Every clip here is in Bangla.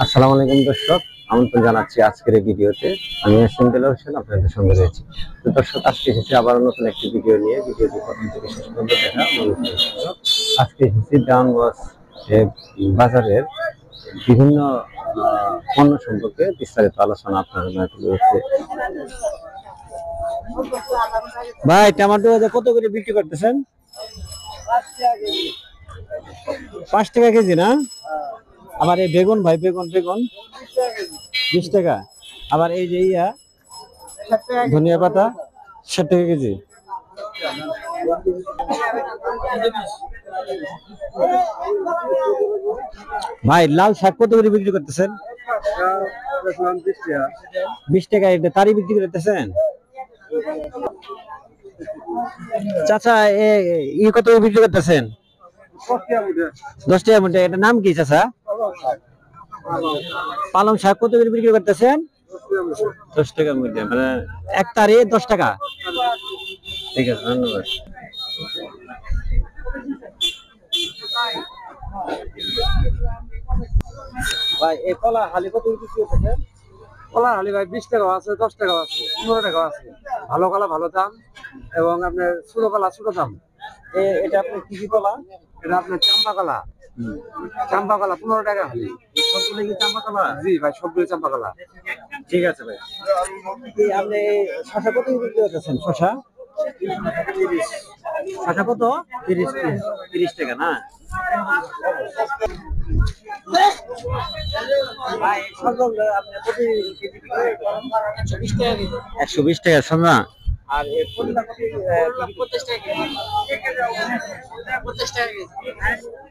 আসসালামু আলাইকুম দর্শক, আমন্ত্রণ জানাচ্ছি আজকের এই ভিডিওতে। আমি সিম্পল হোসেন আপনাদের সঙ্গে রয়েছি। তো দর্শক, আজকে এসেছি আবার নতুন একটি ভিডিও নিয়ে। ভিডিওটি প্রথম থেকে শেষ পর্যন্ত দেখা অনুরোধ করছি। আজকে এসেছি ডাউনওয়াশ বাজারের বিভিন্ন পণ্য সম্পর্কে বিস্তারিত আলোচনা আপনাদের মাঝে রয়েছে। ভাই, টমেটো কত করে বিক্রি করতেছেন? 5 টাকা কেজি না? আবার এই বেগুন ভাই, বেগুন 20 টাকা। আবার এই যে ধনিয়া পাতা 60 টাকা কেজি। ভাই, লাল শাক কত করে বিক্রি করতেছেন? 20 টাকা। এটা তারি বিক্রি করতেছেন? চাচা, কত করে বিক্রি করতেছেন? 10 টাকা মুঠে। এটার নাম কি চাচা? পালং শাক কত করে বিক্রি করতেছেন? 10 টাকা মধ্যে, মানে এক তারে 10 টাকা। ঠিক আছে, ধন্যবাদ। ভাই, এই কলা হালি কত বিক্রি করতেছেন? কলা হালি ভাই 20 টাকা আছে, 10 টাকা আছে, 15 টাকা আছে। ভালো কলা ভালো দাম, এবং আপনার ছোট কলা ছোট দাম। এটা আপনার কি কি কলা? এটা আপনার চাম্পা কলা। চাম্পা কলা 15 টাকা হালি। সবগুলো কি চাম্পা কলা? জি ভাই, সবগুলো চাম্পা কলা। ঠিক আছে ভাই। আপনি শশা কত বিক্রি করতেছেন? শশা 30। শশা কত? 30 টাকা না? ভাই, 120 টাকা শশা। আর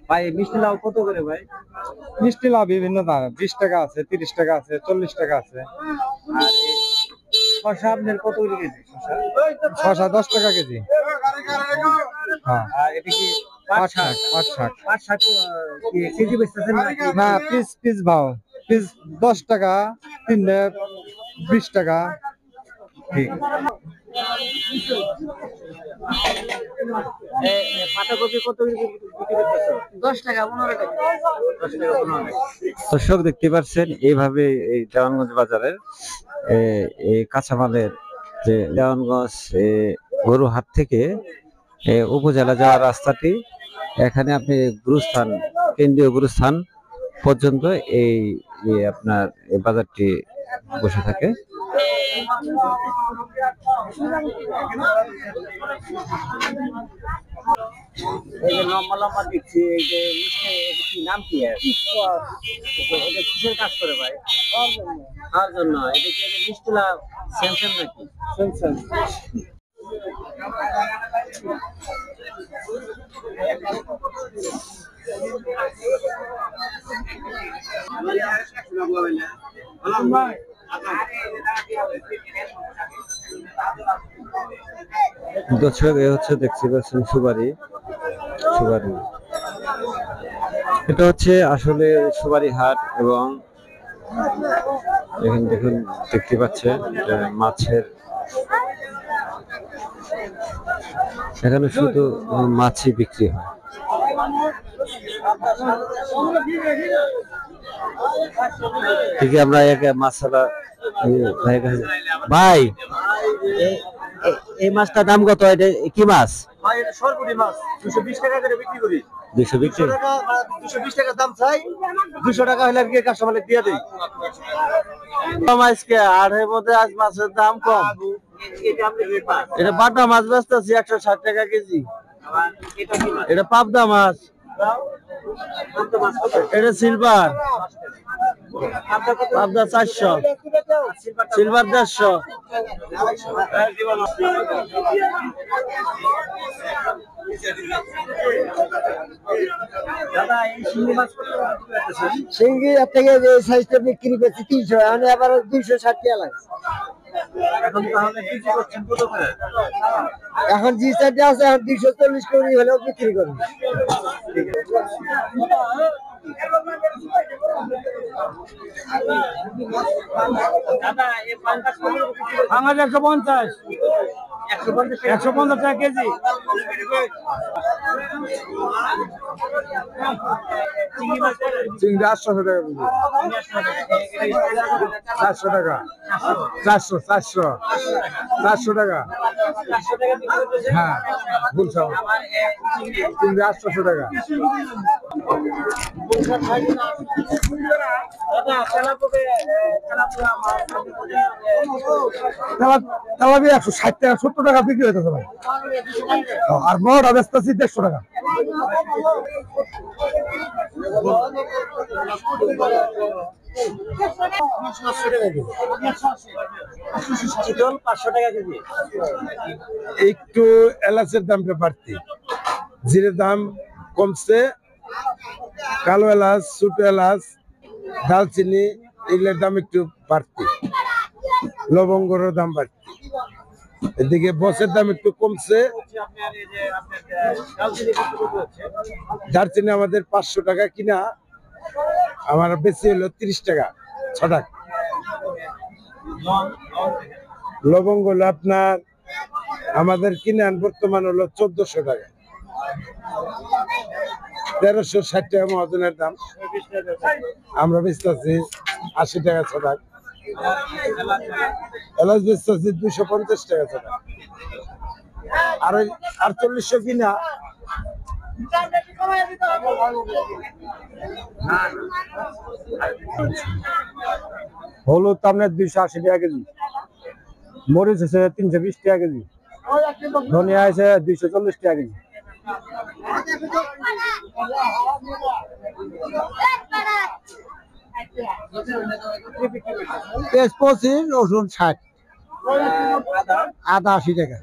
ভাই, মিষ্টি লাউ কত করে ভাই? মিষ্টি লাউ বিভিন্ন দাম, 20 টাকা আছে, 30 টাকা আছে, 40 টাকা আছে। আর শশা আপনার কত করে কেজি? শশা 10 টাকা কেজি। হ্যাঁ। আর এটা কি পাট শাক? পাট শাক কি কেজি বেচতেছেন নাকি? না, পিস ভাও। পিস 10 টাকা, 3 20 টাকা। ঠিক। পাতাকপি কত বিক্রি করতেছেন? 10 টাকা, 15 টাকা। দর্শক, দেখতে পাচ্ছেন এইভাবে এই দেওয়ানগঞ্জ বাজারের এই কাঁচামালের যে দেওয়ানগঞ্জ গরুহাট থেকে উপজেলা যাওয়ার রাস্তাটি, এখানে আপনি গুরুস্থান, কেন্দ্রীয় গুরুস্থান পর্যন্ত এই আপনার এই বাজারটি বসে থাকে। এই যে লম্বা লম্বা দেখছি, এই যে কি নাম কি? এটা কিসের কাজ করে ভাই? তার জন্য। এটা কি মিষ্টি লাউ সেম নাকি? সেম। দর্শক, এ হচ্ছে দেখতে পাচ্ছেন সুপারি। এটা হচ্ছে আসলে সুপারি হাট, এবং এখানে দেখুন, দেখতে পাচ্ছেন মাছের, এখানে শুধু মাছই বিক্রি হয়। ঠিক, আমরা এক মাছালা ভাই, এই মাছটার দাম কত? এটা কি মাছ ভাই? এটা সরপুরি মাছ, 220 টাকা করে বিক্রি করি। 220 টাকা, 220 টাকা দাম চাই। 200 টাকা হলে আর কি কাস্টমারকে দিয়ে দেই। আজকে আর এর মধ্যে আজ মাছের দাম কম। এটা বাটা মাছ বেচতেছি 160 টাকা কেজি। এটা পাবদা মাছ। এটা সিলভার। পাবদা 400, সিলভার 150। সিঙ্গি থেকে যে সাইজটা বিক্রি করছি 300, মানে আবার 260 টাকা লাগে। এখন যে সাইজটা আছে এখন 240 করে হলেও বিক্রি করবে। আমার 150 টাকা কেজি। চিংড়ি 800 টাকা কেজি। 400 টাকা, 400 টাকা। হ্যাঁ, বলছো চিংড়ি 800 টাকা। তেলাপিয়া 160 টাকা 70 টাকা বিক্রি হইতেছে ভাই। আর বড়টা বেচতেছি 150 টাকা। একটু এলাচের দামটা বাড়তি, জিরের দাম কমছে, কালো এলাচ, ছোট এলাচ, দালচিনি এগুলোর দাম একটু বাড়তি, লবঙ্গর দাম বাড়তি। এদিকে বসের দাম একটু কমছে। দারচিনি আমাদের 500 টাকা কিনা, আমার বেশি হলো 30 টাকা 6 টাকা। লবঙ্গ হলো আপনার আমাদের কিনে আন বর্তমান হলো 1400 টাকা, 1360 টাকা মহাজনের দাম। আমরা বেচতেছি 80 টাকা 6 টাকা। এলাচ বেচতেছি 250 টাকা 6 টাকা। আর 4800 কিনা। হলুদ আপনার 280 টাকা কেজি, মরিচ আছে 320 টাকা কেজি, ধনিয়া আছে 240 টাকা কেজি। পেঁয়াজ 25, রসুন 60, আদা 80 টাকা।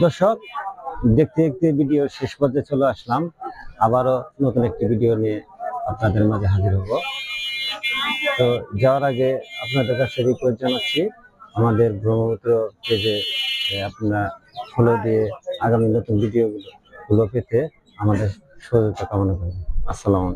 দর্শক, দেখতে দেখতে ভিডিও শেষ পর্যায়ে চলে আসলাম। আবারও নতুন একটি ভিডিও নিয়ে আপনাদের মাঝে হাজির হব। তো যাওয়ার আগে আপনাদের কাছে রিকোয়েস্ট জানাচ্ছি, আমাদের ব্রহ্মপুত্র পেজে আপনারা ফলো দিয়ে আগামী নতুন ভিডিওগুলো পেতে আমাদের সহযোগিতা কামনা করবেন। আসসালামু আলাইকুম।